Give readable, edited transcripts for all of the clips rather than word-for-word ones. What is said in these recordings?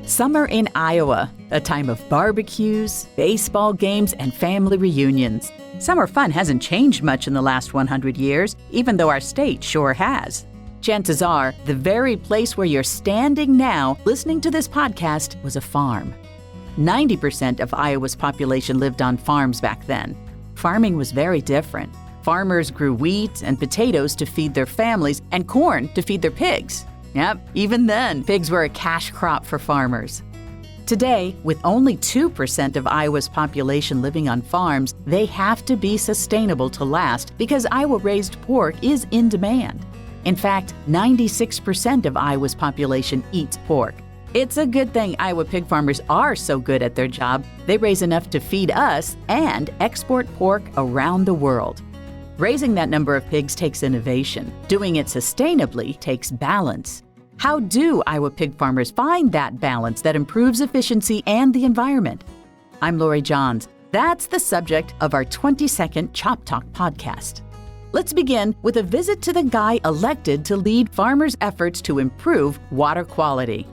Summer in Iowa, a time of barbecues, baseball games, and family reunions. Summer fun hasn't changed much in the last 100 years, even though our state sure has. Chances are, the very place where you're standing now, listening to this podcast, was a farm. 90% of Iowa's population lived on farms back then. Farming was very different. Farmers grew wheat and potatoes to feed their families and corn to feed their pigs. Yep, even then, pigs were a cash crop for farmers. Today, with only 2% of Iowa's population living on farms, they have to be sustainable to last because Iowa-raised pork is in demand. In fact, 96% of Iowa's population eats pork. It's a good thing Iowa pig farmers are so good at their job, they raise enough to feed us and export pork around the world. Raising that number of pigs takes innovation. Doing it sustainably takes balance. How do Iowa pig farmers find that balance that improves efficiency and the environment? I'm Lori Johns. That's the subject of our 22nd ChopTalk podcast. Let's begin with a visit to the guy elected to lead farmers' efforts to improve water quality.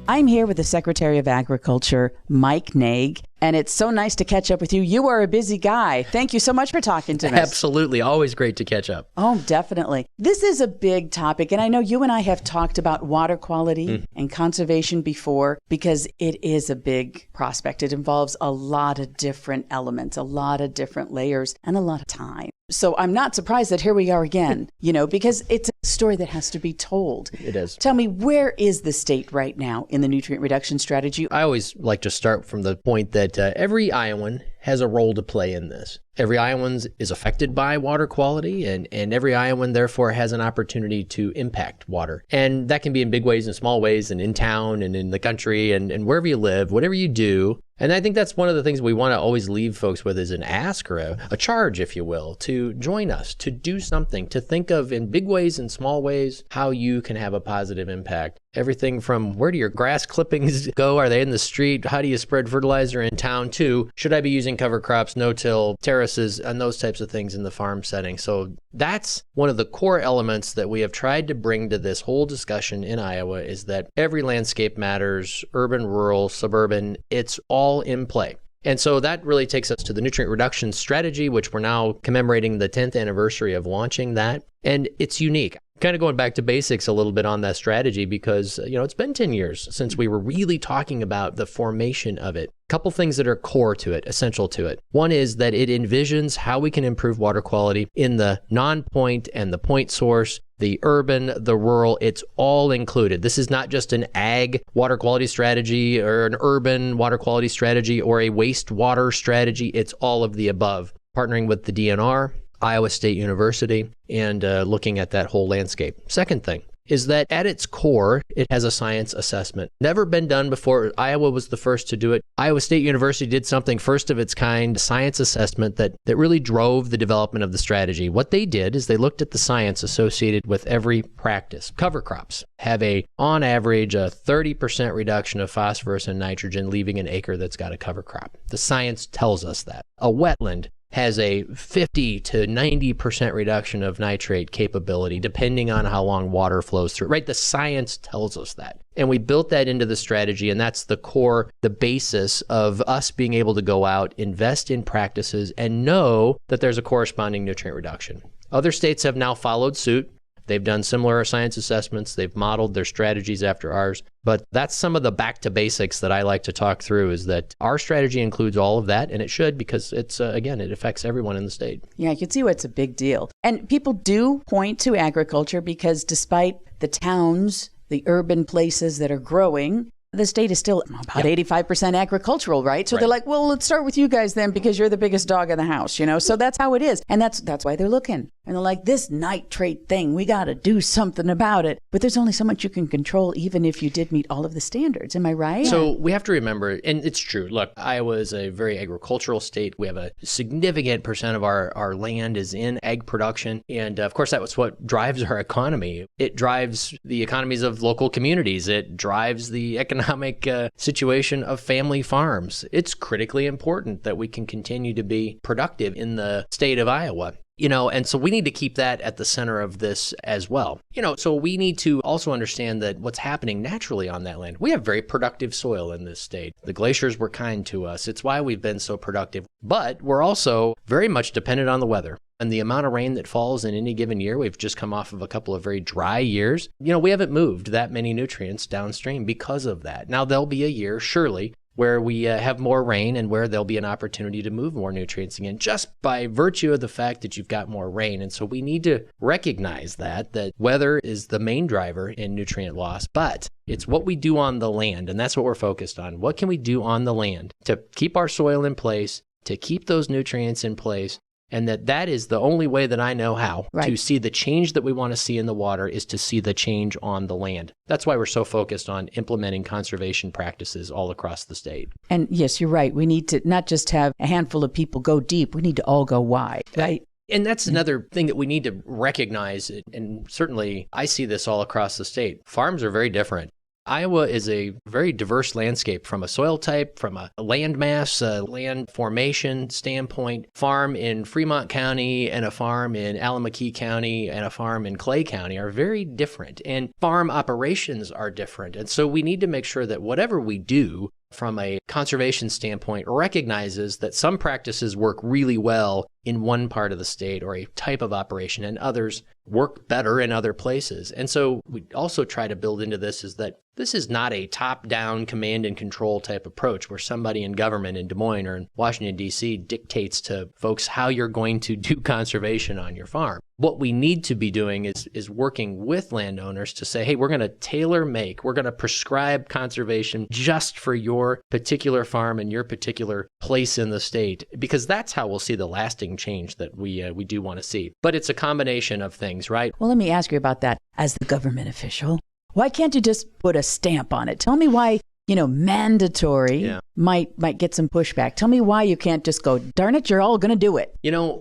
I'm here with the Secretary of Agriculture, Mike Naig, and it's so nice to catch up with you. You are a busy guy. Thank you so much for talking to us. Absolutely. Always great to catch up. Oh, definitely. This is a big topic, and I know you and I have talked about water quality and conservation before because it is a big prospect. It involves a lot of different elements, a lot of different layers, and a lot of time. So I'm not surprised that here we are again, because it's a story that has to be told. It is. Tell me, where is the state right now in the nutrient reduction strategy? I always like to start from the point that every Iowan has a role to play in this. Every Iowan is affected by water quality, and every Iowan, therefore, has an opportunity to impact water. And that can be in big ways and small ways, and in town and in the country and wherever you live, whatever you do. And I think that's one of the things we want to always leave folks with is an ask or a charge, if you will, to join us, to do something, to think of in big ways and small ways how you can have a positive impact. Everything from where do your grass clippings go? Are they in the street? How do you spread fertilizer in town? To should I be using cover crops, no-till, terraces, and those types of things in the farm setting? So that's one of the core elements that we have tried to bring to this whole discussion in Iowa is that every landscape matters, urban, rural, suburban, it's all in play. And so that really takes us to the nutrient reduction strategy, which we're now commemorating the 10th anniversary of launching that. And it's unique. Kind of going back to basics a little bit on that strategy because, it's been 10 years since we were really talking about the formation of it. A couple things that are core to it, essential to it. One is that it envisions how we can improve water quality in the non-point and the point source, the urban, the rural, it's all included. This is not just an ag water quality strategy or an urban water quality strategy or a wastewater strategy. It's all of the above. Partnering with the DNR, Iowa State University, and looking at that whole landscape. Second thing is that at its core, it has a science assessment. Never been done before. Iowa was the first to do it. Iowa State University did something first of its kind, science assessment that really drove the development of the strategy. What they did is they looked at the science associated with every practice. Cover crops have on average, a 30% reduction of phosphorus and nitrogen, leaving an acre that's got a cover crop. The science tells us that. A wetland has a 50 to 90% reduction of nitrate capability, depending on how long water flows through, right? The science tells us that. And we built that into the strategy, and that's the core, the basis of us being able to go out, invest in practices, and know that there's a corresponding nutrient reduction. Other states have now followed suit. They've done similar science assessments. They've modeled their strategies after ours. But that's some of the back to basics that I like to talk through is that our strategy includes all of that, and it should because it's, again, it affects everyone in the state. Yeah, you can see why it's a big deal. And people do point to agriculture because despite the towns, the urban places that are growing, the state is still about 85% agricultural, right? So they're like, well, let's start with you guys then because you're the biggest dog in the house, So that's how it is. And that's why they're looking. And they're like, this nitrate thing, we got to do something about it. But there's only so much you can control, even if you did meet all of the standards. Am I right? So we have to remember, and it's true. Look, Iowa is a very agricultural state. We have a significant percent of our land is in ag production. And of course, that's what drives our economy. It drives the economies of local communities. It drives the economic situation of family farms. It's critically important that we can continue to be productive in the state of Iowa. And so we need to keep that at the center of this as well. So we need to also understand that what's happening naturally on that land. We have very productive soil in this state. The glaciers were kind to us. It's why we've been so productive. But we're also very much dependent on the weather. And the amount of rain that falls in any given year, we've just come off of a couple of very dry years. We haven't moved that many nutrients downstream because of that. Now, there'll be a year, surely, where we have more rain and where there'll be an opportunity to move more nutrients again, just by virtue of the fact that you've got more rain. And so we need to recognize that weather is the main driver in nutrient loss, but it's what we do on the land, and that's what we're focused on. What can we do on the land to keep our soil in place, to keep those nutrients in place? And that is the only way that I know how to see the change that we want to see in the water is to see the change on the land. That's why we're so focused on implementing conservation practices all across the state. And yes, you're right. We need to not just have a handful of people go deep. We need to all go wide, right? And that's another thing that we need to recognize. And certainly I see this all across the state. Farms are very different. Iowa is a very diverse landscape from a soil type, from a land mass, land formation standpoint. Farm in Fremont County and a farm in Allamakee County and a farm in Clay County are very different, and farm operations are different. And so we need to make sure that whatever we do from a conservation standpoint recognizes that some practices work really well in one part of the state or a type of operation, and others work better in other places. And so we also try to build into this is that this is not a top-down command and control type approach where somebody in government in Des Moines or in Washington, D.C. dictates to folks how you're going to do conservation on your farm. What we need to be doing is working with landowners to say, hey, we're going to tailor make, we're going to prescribe conservation just for your particular farm and your particular place in the state, because that's how we'll see the lasting change that we do want to see. But it's a combination of things, right? Well, let me ask you about that. As the government official, why can't you just put a stamp on it? Tell me why, mandatory might get some pushback. Tell me why you can't just go, darn it, you're all going to do it.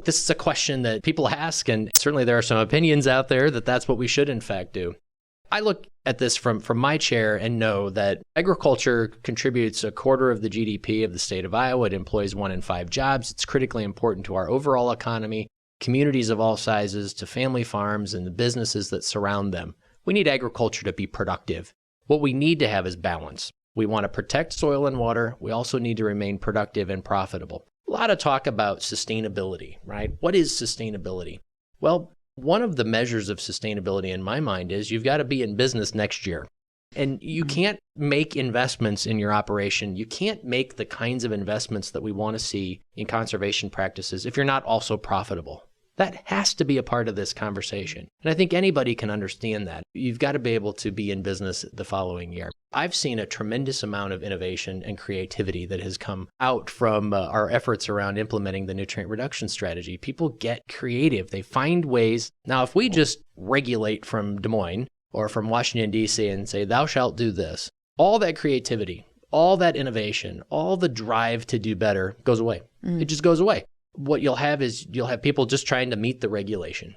This is a question that people ask, and certainly there are some opinions out there that that's what we should in fact do. I look at this from my chair and know that agriculture contributes a quarter of the GDP of the state of Iowa. It employs 1 in 5 jobs. It's critically important to our overall economy, communities of all sizes, to family farms and the businesses that surround them. We need agriculture to be productive. What we need to have is balance. We want to protect soil and water. We also need to remain productive and profitable. A lot of talk about sustainability, right? What is sustainability? Well, one of the measures of sustainability in my mind is you've got to be in business next year. And you can't make investments in your operation. You can't make the kinds of investments that we want to see in conservation practices if you're not also profitable. That has to be a part of this conversation. And I think anybody can understand that. You've got to be able to be in business the following year. I've seen a tremendous amount of innovation and creativity that has come out from our efforts around implementing the nutrient reduction strategy. People get creative. They find ways. Now, if we just regulate from Des Moines or from Washington, D.C. and say, thou shalt do this, all that creativity, all that innovation, all the drive to do better goes away. It just goes away. What you'll have is you'll have people just trying to meet the regulation.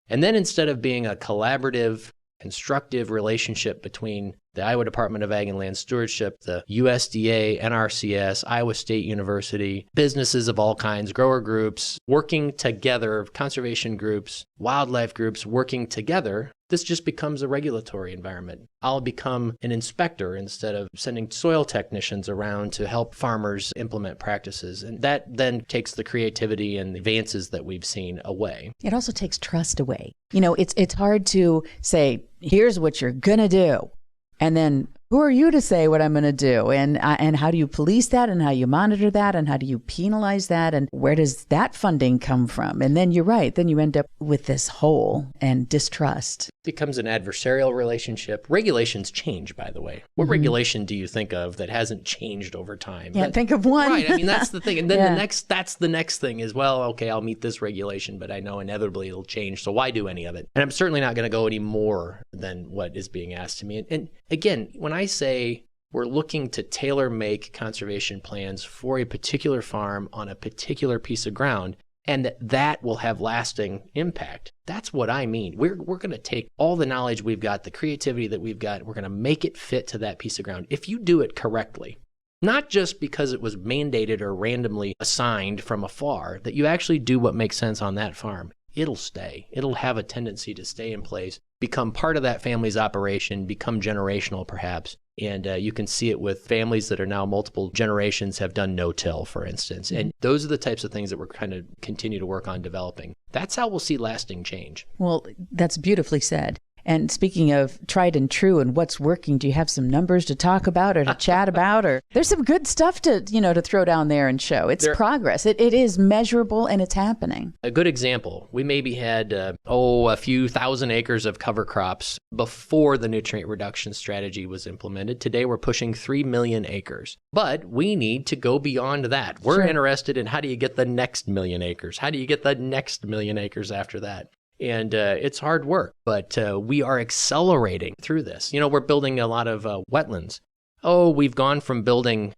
And then instead of being a collaborative, constructive relationship between the Iowa Department of Ag and Land Stewardship, the USDA, NRCS, Iowa State University, businesses of all kinds, grower groups, working together, conservation groups, wildlife groups working together, this just becomes a regulatory environment. I'll become an inspector instead of sending soil technicians around to help farmers implement practices. And that then takes the creativity and the advances that we've seen away. It also takes trust away. It's hard to say, here's what you're going to do. And then who are you to say what I'm going to do? And how do you police that? And how you monitor that? And how do you penalize that? And where does that funding come from? And then you're right. Then you end up with this hole and distrust. It becomes an adversarial relationship. Regulations change, by the way. What regulation do you think of that hasn't changed over time? Think of one. Right. I mean, that's the thing. And then that's the next thing is, well, okay, I'll meet this regulation, but I know inevitably it'll change. So why do any of it? And I'm certainly not going to go any more than what is being asked of me. And again, when I say we're looking to tailor make conservation plans for a particular farm on a particular piece of ground, and that will have lasting impact. That's what I mean. We're going to take all the knowledge we've got, the creativity that we've got, we're going to make it fit to that piece of ground. If you do it correctly, not just because it was mandated or randomly assigned from afar, that you actually do what makes sense on that farm. it'll stay. It'll have a tendency to stay in place, become part of that family's operation, become generational perhaps. And you can see it with families that are now multiple generations have done no-till, for instance. And those are the types of things that we're kind of continue to work on developing. That's how we'll see lasting change. Well, that's beautifully said. And speaking of tried and true and what's working, do you have some numbers to talk about or to chat about? Or there's some good stuff to throw down there and show. It's progress. It is measurable and it's happening. A good example, we maybe had, a few thousand acres of cover crops before the nutrient reduction strategy was implemented. Today, we're pushing 3 million acres. But we need to go beyond that. We're interested in how do you get the next million acres? How do you get the next million acres after that? And it's hard work, but we are accelerating through this. We're building a lot of wetlands. We've gone from building,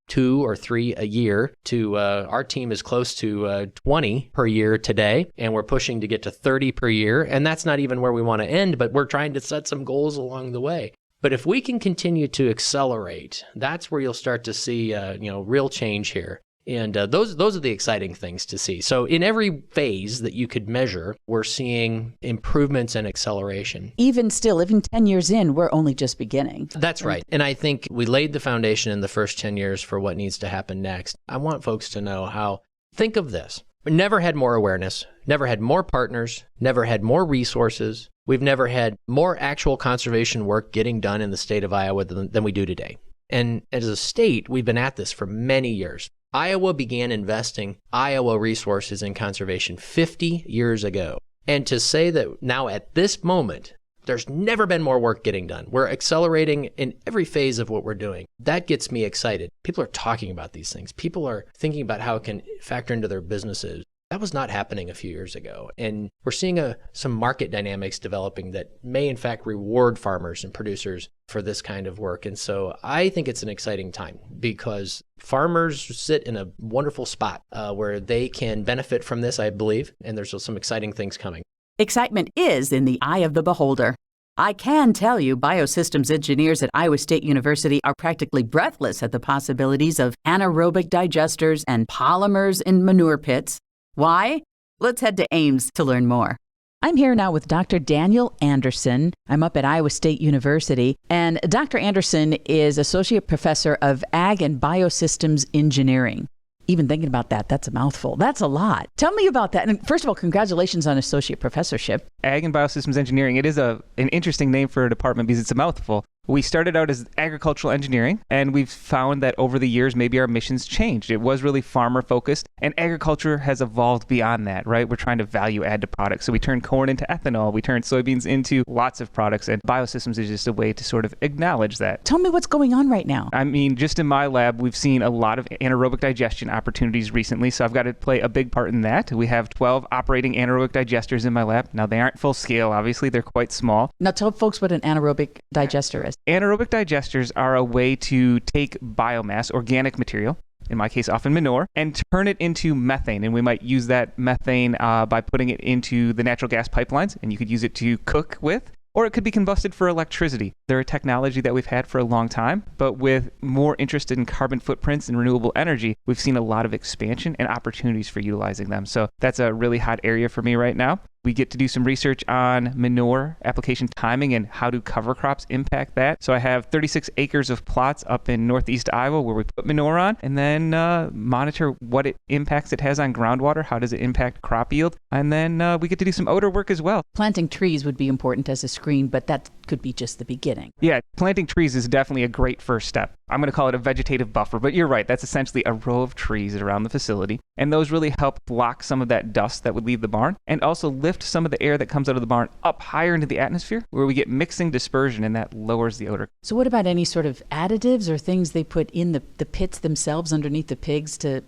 2 or 3 a year to our team is close to 20 per year today, and we're pushing to get to 30 per year. And that's not even where we want to end, but we're trying to set some goals along the way. But if we can continue to accelerate, that's where you'll start to see, real change here. And those are the exciting things to see. So in every phase that you could measure, we're seeing improvements and acceleration. Even 10 years in, we're only just beginning. That's right. And I think we laid the foundation in the first 10 years for what needs to happen next. I want folks to know think of this. We never had more awareness, never had more partners, never had more resources. We've never had more actual conservation work getting done in the state of Iowa than we do today. And as a state, we've been at this for many years. Iowa began investing Iowa resources in conservation 50 years ago. And to say that now at this moment, there's never been more work getting done. We're accelerating in every phase of what we're doing. That gets me excited. People are talking about these things. People are thinking about how it can factor into their businesses. That was not happening a few years ago. And we're seeing some market dynamics developing that may in fact reward farmers and producers for this kind of work. And so I think it's an exciting time because farmers sit in a wonderful spot where they can benefit from this, I believe. And there's some exciting things coming. Excitement is in the eye of the beholder. I can tell you biosystems engineers at Iowa State University are practically breathless at the possibilities of anaerobic digesters and polymers in manure pits. Why? Let's head to Ames to learn more. I'm here now with Dr. Daniel Andersen. I'm up at Iowa State University, and Dr. Andersen is Associate Professor of Ag and Biosystems Engineering. Even thinking about that, that's a mouthful. That's a lot. Tell me about that. And first of all, congratulations on associate professorship. Ag and Biosystems Engineering, it is an interesting name for a department because it's a mouthful. We started out as agricultural engineering, and we've found that over the years, maybe our missions changed. It was really farmer focused, and agriculture has evolved beyond that, right? We're trying to value add to products. So we turned corn into ethanol, we turned soybeans into lots of products, and biosystems is just a way to sort of acknowledge that. Tell me what's going on right now. I mean, just in my lab, we've seen a lot of anaerobic digestion opportunities recently, so I've got to play a big part in that. We have 12 operating anaerobic digesters in my lab. Now, they aren't full scale, obviously. They're quite small. Now, tell folks what an anaerobic digester is. Anaerobic digesters are a way to take biomass, organic material, in my case often manure, and turn it into methane. And we might use that methane by putting it into the natural gas pipelines, and you could use it to cook with, or it could be combusted for electricity. They're a technology that we've had for a long time, but with more interest in carbon footprints and renewable energy, we've seen a lot of expansion and opportunities for utilizing them. So that's a really hot area for me right now. We get to do some research on manure application timing and how do cover crops impact that. So I have 36 acres of plots up in northeast Iowa where we put manure on and then monitor what impacts it has on groundwater, how does it impact crop yield, and then we get to do some odor work as well. Planting trees would be important as a screen, but that could be just the beginning. Yeah, planting trees is definitely a great first step. I'm going to call it a vegetative buffer, but you're right. That's essentially a row of trees around the facility. And those really help block some of that dust that would leave the barn and also lift some of the air that comes out of the barn up higher into the atmosphere where we get mixing dispersion and that lowers the odor. So what about any sort of additives or things they put in the pits themselves underneath the pigs to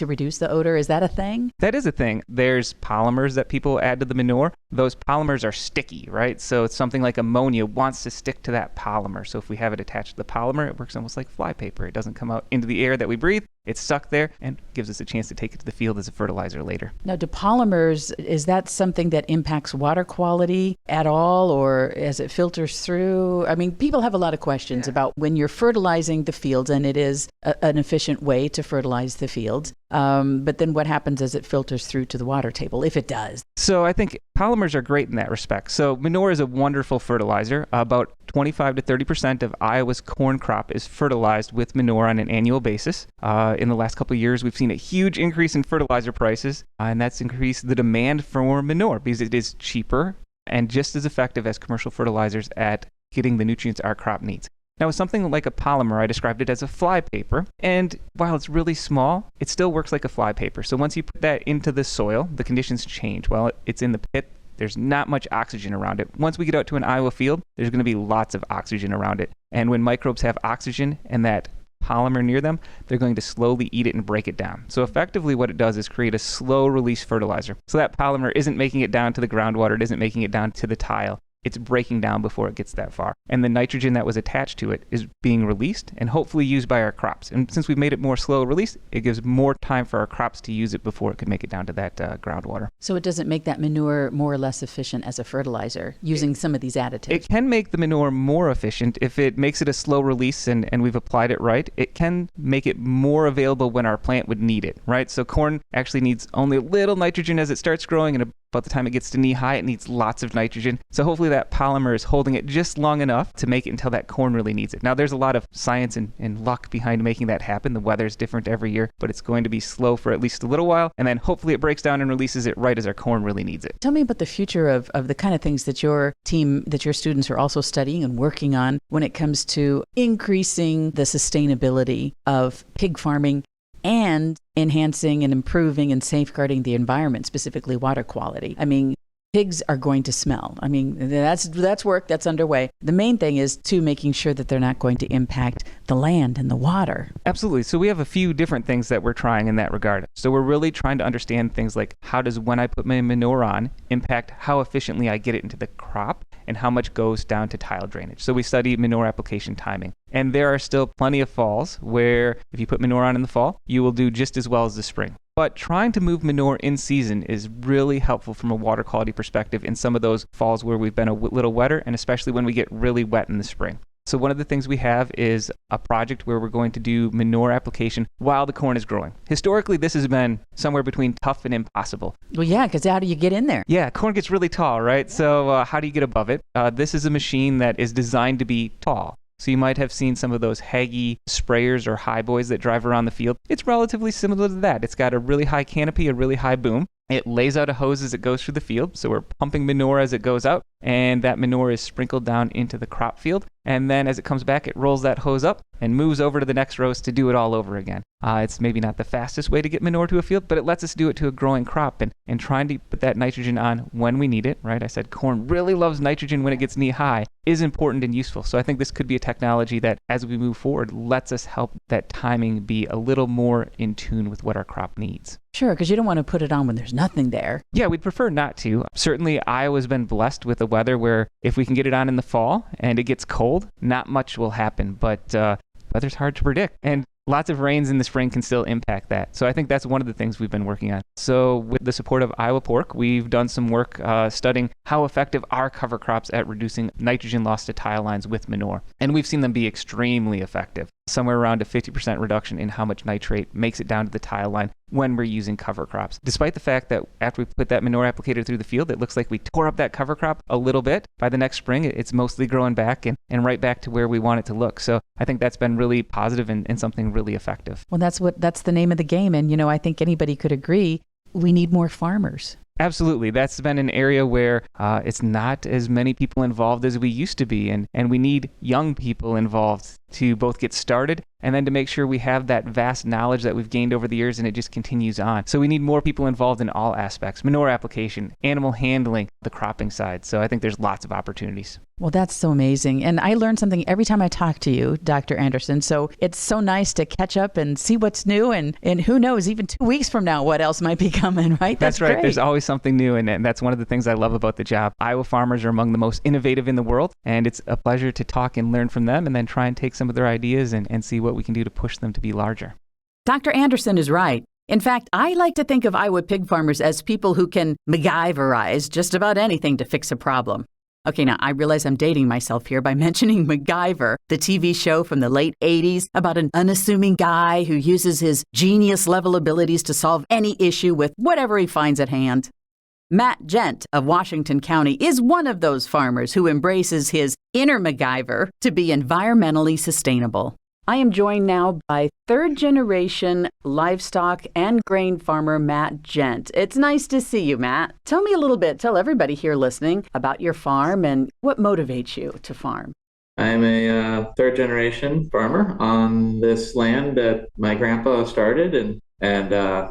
reduce the odor? Is that a thing? That is a thing. There's polymers that people add to the manure. Those polymers are sticky, right? So it's something like ammonia wants to stick to that polymer. So if we have it attached to the polymer, it works almost like flypaper. It doesn't come out into the air that we breathe. It's stuck there and gives us a chance to take it to the field as a fertilizer later. Now, do polymers, is that something that impacts water quality at all, or as it filters through? I mean, people have a lot of questions about when you're fertilizing the fields, and it is an efficient way to fertilize the fields. But then what happens as it filters through to the water table, if it does? So I think polymers are great in that respect. So manure is a wonderful fertilizer. About 25 to 30% of Iowa's corn crop is fertilized with manure on an annual basis. In the last couple of years, we've seen a huge increase in fertilizer prices, and that's increased the demand for manure because it is cheaper and just as effective as commercial fertilizers at getting the nutrients our crop needs. Now, with something like a polymer, I described it as a flypaper, and while it's really small, it still works like a flypaper. So once you put that into the soil, the conditions change. Well, it's in the pit. There's not much oxygen around it. Once we get out to an Iowa field, there's going to be lots of oxygen around it. And when microbes have oxygen and that polymer near them, they're going to slowly eat it and break it down. So effectively what it does is create a slow release fertilizer. So that polymer isn't making it down to the groundwater, it isn't making it down to the tile. It's breaking down before it gets that far. And the nitrogen that was attached to it is being released and hopefully used by our crops. And since we've made it more slow release, it gives more time for our crops to use it before it can make it down to that groundwater. So it doesn't make that manure more or less efficient as a fertilizer using some of these additives? It can make the manure more efficient if it makes it a slow release and we've applied it right. It can make it more available when our plant would need it, right? So corn actually needs only a little nitrogen as it starts growing, and about the time it gets to knee high, it needs lots of nitrogen. So hopefully that polymer is holding it just long enough to make it until that corn really needs it. Now, there's a lot of science and luck behind making that happen. The weather's different every year, but it's going to be slow for at least a little while, and then hopefully it breaks down and releases it right as our corn really needs it. Tell me about the future of the kind of things that your team, that your students are also studying and working on when it comes to increasing the sustainability of pig farming and enhancing and improving and safeguarding the environment, specifically water quality. I mean, pigs are going to smell. I mean, that's work that's underway. The main thing is making sure that they're not going to impact the land and the water. Absolutely. So we have a few different things that we're trying in that regard. So we're really trying to understand things like how does when I put my manure on impact how efficiently I get it into the crop and how much goes down to tile drainage. So we study manure application timing. And there are still plenty of falls where if you put manure on in the fall, you will do just as well as the spring. But trying to move manure in season is really helpful from a water quality perspective in some of those falls where we've been a little wetter, and especially when we get really wet in the spring. So one of the things we have is a project where we're going to do manure application while the corn is growing. Historically, this has been somewhere between tough and impossible. Well, yeah, because how do you get in there? Yeah, corn gets really tall, right? So how do you get above it? This is a machine that is designed to be tall. So you might have seen some of those Haggy sprayers or high boys that drive around the field. It's relatively similar to that. It's got a really high canopy, a really high boom. It lays out a hose as it goes through the field. So we're pumping manure as it goes out, and that manure is sprinkled down into the crop field. And then as it comes back, it rolls that hose up and moves over to the next rows to do it all over again. It's maybe not the fastest way to get manure to a field, but it lets us do it to a growing crop and trying to put that nitrogen on when we need it, right? I said corn really loves nitrogen when it gets knee high is important and useful. So I think this could be a technology that as we move forward lets us help that timing be a little more in tune with what our crop needs. Sure, because you don't want to put it on when there's nothing there. Yeah, we'd prefer not to. Certainly, Iowa's been blessed with the weather where if we can get it on in the fall and it gets cold, not much will happen. But weather's hard to predict. And lots of rains in the spring can still impact that. So I think that's one of the things we've been working on. So with the support of Iowa Pork, we've done some work studying how effective are cover crops at reducing nitrogen loss to tile lines with manure. And we've seen them be extremely effective, somewhere around a 50% reduction in how much nitrate makes it down to the tile line when we're using cover crops. Despite the fact that after we put that manure applicator through the field, it looks like we tore up that cover crop a little bit. By the next spring, it's mostly growing back and right back to where we want it to look. So I think that's been really positive and something really effective. Well, that's the name of the game. And, I think anybody could agree we need more farmers. Absolutely. That's been an area where it's not as many people involved as we used to be. And we need young people involved to both get started and then to make sure we have that vast knowledge that we've gained over the years and it just continues on. So we need more people involved in all aspects, manure application, animal handling, the cropping side. So I think there's lots of opportunities. Well, that's so amazing. And I learn something every time I talk to you, Dr. Andersen. So it's so nice to catch up and see what's new. And who knows, even 2 weeks from now, what else might be coming, right? That's right. Great. There's always something new. And that's one of the things I love about the job. Iowa farmers are among the most innovative in the world. And it's a pleasure to talk and learn from them and then try and take some of their ideas and see what we can do to push them to be larger. Dr. Andersen is right. In fact, I like to think of Iowa pig farmers as people who can MacGyverize just about anything to fix a problem. Okay, now I realize I'm dating myself here by mentioning MacGyver, the TV show from the late 80s about an unassuming guy who uses his genius-level abilities to solve any issue with whatever he finds at hand. Matt Gent of Washington County is one of those farmers who embraces his inner MacGyver to be environmentally sustainable. I am joined now by third-generation livestock and grain farmer Matt Gent. It's nice to see you, Matt. Tell me a little bit, tell everybody here listening about your farm and what motivates you to farm. I'm a third-generation farmer on this land that my grandpa started, and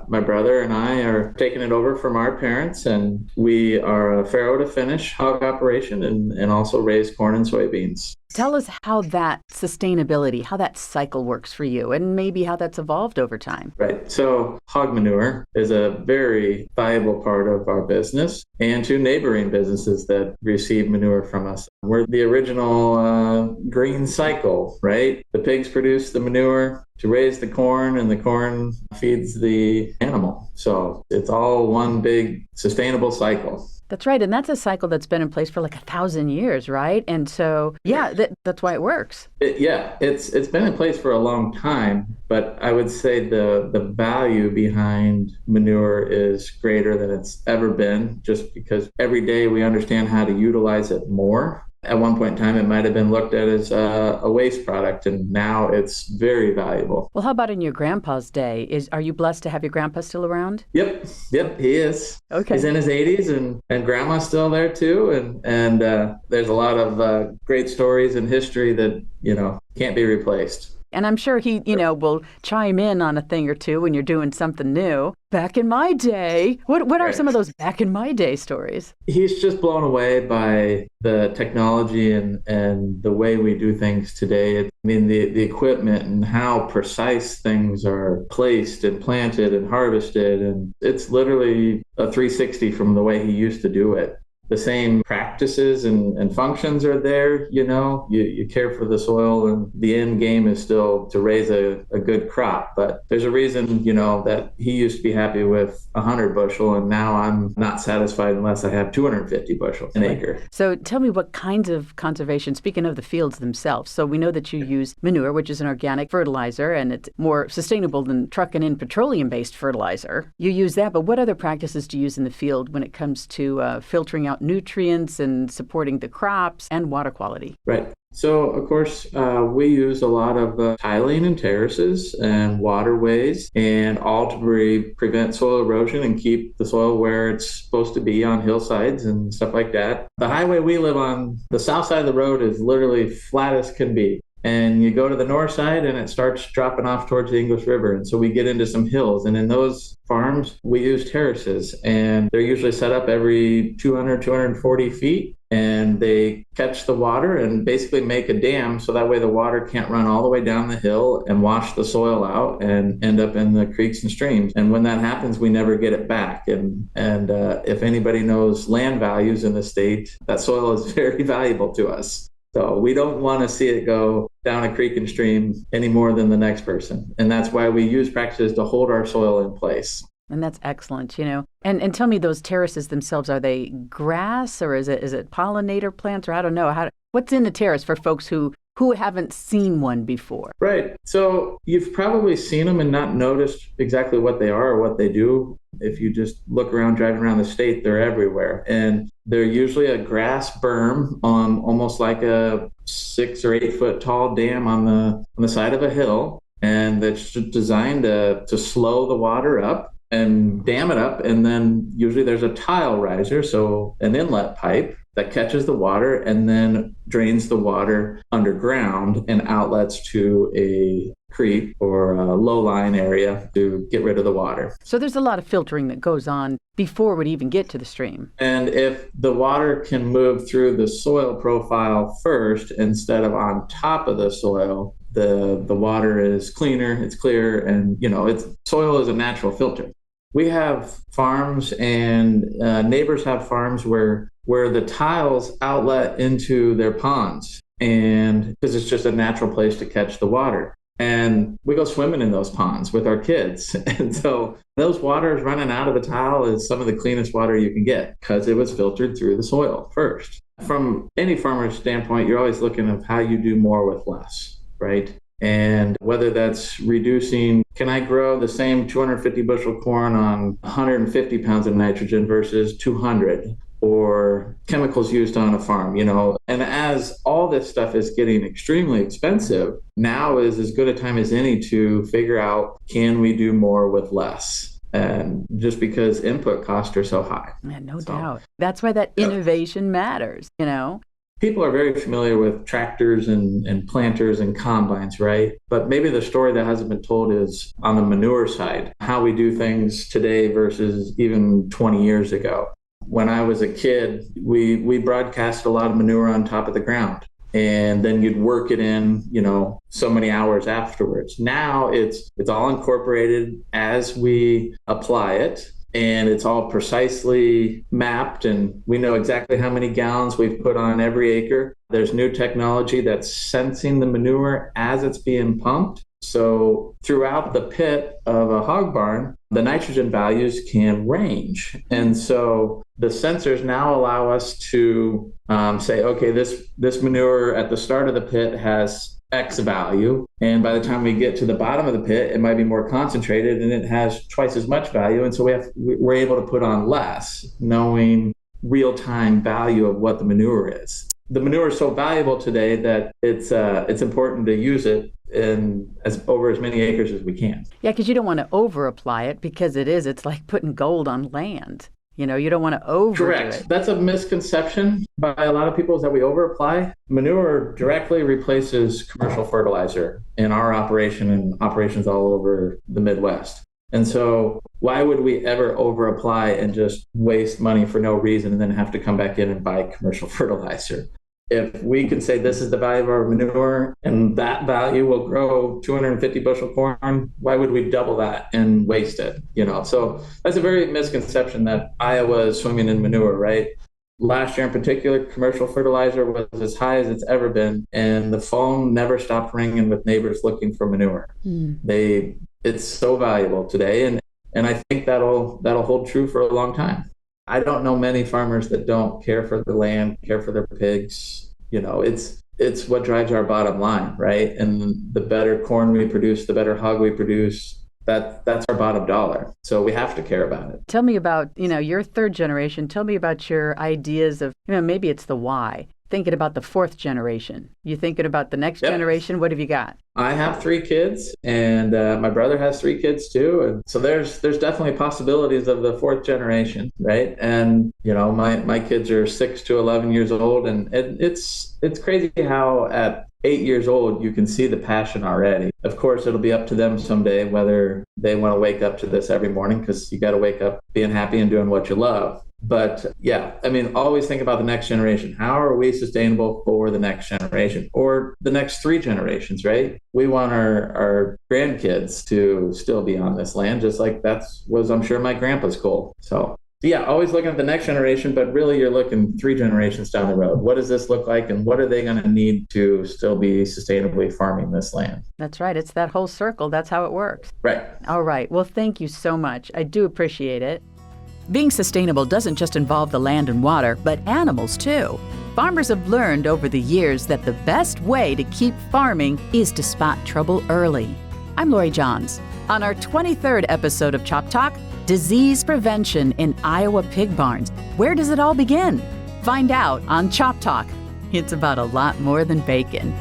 my brother and I are taking it over from our parents, and we are a farrow to finish hog operation and also raise corn and soybeans. Tell us how that sustainability, how that cycle works for you, and maybe how that's evolved over time. Right. So hog manure is a very valuable part of our business and to neighboring businesses that receive manure from us. We're the original green cycle, right? The pigs produce the manure to raise the corn, and the corn feeds the animal. So it's all one big sustainable cycle. That's right. And that's a cycle that's been in place for like 1,000 years, right? And so, that's why it works. It's been in place for a long time, but I would say the value behind manure is greater than it's ever been, just because every day we understand how to utilize it more. At one point in time, it might have been looked at as a waste product, and now it's very valuable. Well, how about in your grandpa's day? Are you blessed to have your grandpa still around? Yep, he is. Okay. He's in his 80s, and grandma's still there too, and there's a lot of great stories and history that, can't be replaced. And I'm sure he, will chime in on a thing or two when you're doing something new. Back in my day, what are some of those back in my day stories? He's just blown away by the technology and the way we do things today. The equipment and how precise things are placed and planted and harvested. And it's literally a 360 from the way he used to do it. The same practices and functions are there, you care for the soil, and the end game is still to raise a good crop. But there's a reason, that he used to be happy with 100 bushel, and now I'm not satisfied unless I have 250 bushel an acre. So tell me what kinds of conservation, speaking of the fields themselves. So we know that you use manure, which is an organic fertilizer, and it's more sustainable than trucking in petroleum-based fertilizer. You use that, but what other practices do you use in the field when it comes to filtering out nutrients and supporting the crops and water quality? Right. So, of course, we use a lot of tiling and terraces and waterways, and all to prevent soil erosion and keep the soil where it's supposed to be on hillsides and stuff like that. The highway we live on, the south side of the road is literally flat as can be. And you go to the north side and it starts dropping off towards the English River. And so we get into some hills. And in those farms, we use terraces. And they're usually set up every 200, 240 feet. And they catch the water and basically make a dam so that way the water can't run all the way down the hill and wash the soil out and end up in the creeks and streams. And when that happens, we never get it back. And if anybody knows land values in the state, that soil is very valuable to us. So we don't want to see it go down a creek and stream any more than the next person. And that's why we use practices to hold our soil in place. And that's excellent, And tell me, those terraces themselves, are they grass or is it pollinator plants, or I don't know, what's in the terrace for folks who haven't seen one before? Right. So you've probably seen them and not noticed exactly what they are or what they do. If you just look around, driving around the state, they're everywhere. And they're usually a grass berm on almost like a 6 or 8 foot tall dam on the side of a hill. And that's designed to slow the water up and dam it up. And then usually there's a tile riser, so an inlet pipe that catches the water and then drains the water underground and outlets to a creek or a low-lying area to get rid of the water. So there's a lot of filtering that goes on before it would even get to the stream. And if the water can move through the soil profile first instead of on top of the soil, the water is cleaner, it's clear, and soil is a natural filter. We have farms and neighbors have farms where the tiles outlet into their ponds, and because it's just a natural place to catch the water. And we go swimming in those ponds with our kids. And so those waters running out of the tile is some of the cleanest water you can get because it was filtered through the soil first. From any farmer's standpoint, you're always looking at how you do more with less, right? And whether that's reducing, can I grow the same 250 bushel corn on 150 pounds of nitrogen versus 200? Or chemicals used on a farm, And as all this stuff is getting extremely expensive, now is as good a time as any to figure out, can we do more with less? And just because input costs are so high. Yeah, no doubt. That's why that innovation matters, People are very familiar with tractors and planters and combines, right? But maybe the story that hasn't been told is on the manure side, how we do things today versus even 20 years ago. When I was a kid, we broadcast a lot of manure on top of the ground, and then you'd work it in, so many hours afterwards. Now it's all incorporated as we apply it, and it's all precisely mapped, and we know exactly how many gallons we've put on every acre. There's new technology that's sensing the manure as it's being pumped. So throughout the pit of a hog barn, the nitrogen values can range. And so the sensors now allow us to say, okay, this manure at the start of the pit has X value. And by the time we get to the bottom of the pit, it might be more concentrated and it has twice as much value. And so we're able to put on less, knowing real-time value of what the manure is. The manure is so valuable today that it's important to use it over as many acres as we can. Yeah, because you don't want to over apply it because it's like putting gold on land. You don't want to overdo Correct. it. That's a misconception by a lot of people, is that we over apply. Manure directly replaces commercial fertilizer in our operation and operations all over the Midwest. And so why would we ever over apply and just waste money for no reason and then have to come back in and buy commercial fertilizer? If we can say this is the value of our manure and that value will grow 250 bushel corn, why would we double that and waste it? So that's a very misconception that Iowa is swimming in manure, right? Last year in particular, commercial fertilizer was as high as it's ever been, and the phone never stopped ringing with neighbors looking for manure. It's so valuable today, and I think that'll hold true for a long time. I don't know many farmers that don't care for the land, care for their pigs. It's what drives our bottom line, right? And the better corn we produce, the better hog we produce, that's our bottom dollar. So we have to care about it. Tell me about, your third generation. Tell me about your ideas of, maybe it's the why. Thinking about the fourth generation. You thinking about the next generation? What have you got? I have 3 kids, and my brother has 3 kids too. And so there's definitely possibilities of the fourth generation, right? And my kids are 6 to 11 years old, and it's crazy how at 8 years old you can see the passion already. Of course, it'll be up to them someday whether they want to wake up to this every morning, because you got to wake up being happy and doing what you love. But yeah, always think about the next generation. How are we sustainable for the next generation or the next 3 generations, right? We want our grandkids to still be on this land, just like was I'm sure my grandpa's goal. So yeah, always looking at the next generation, but really you're looking 3 generations down the road. What does this look like, and what are they going to need to still be sustainably farming this land? That's right. It's that whole circle. That's how it works. Right. All right. Well, thank you so much. I do appreciate it. Being sustainable doesn't just involve the land and water, but animals too. Farmers have learned over the years that the best way to keep farming is to spot trouble early. I'm Lori Johns. On our 23rd episode of Chop Talk, disease prevention in Iowa pig barns. Where does it all begin? Find out on Chop Talk. It's about a lot more than bacon.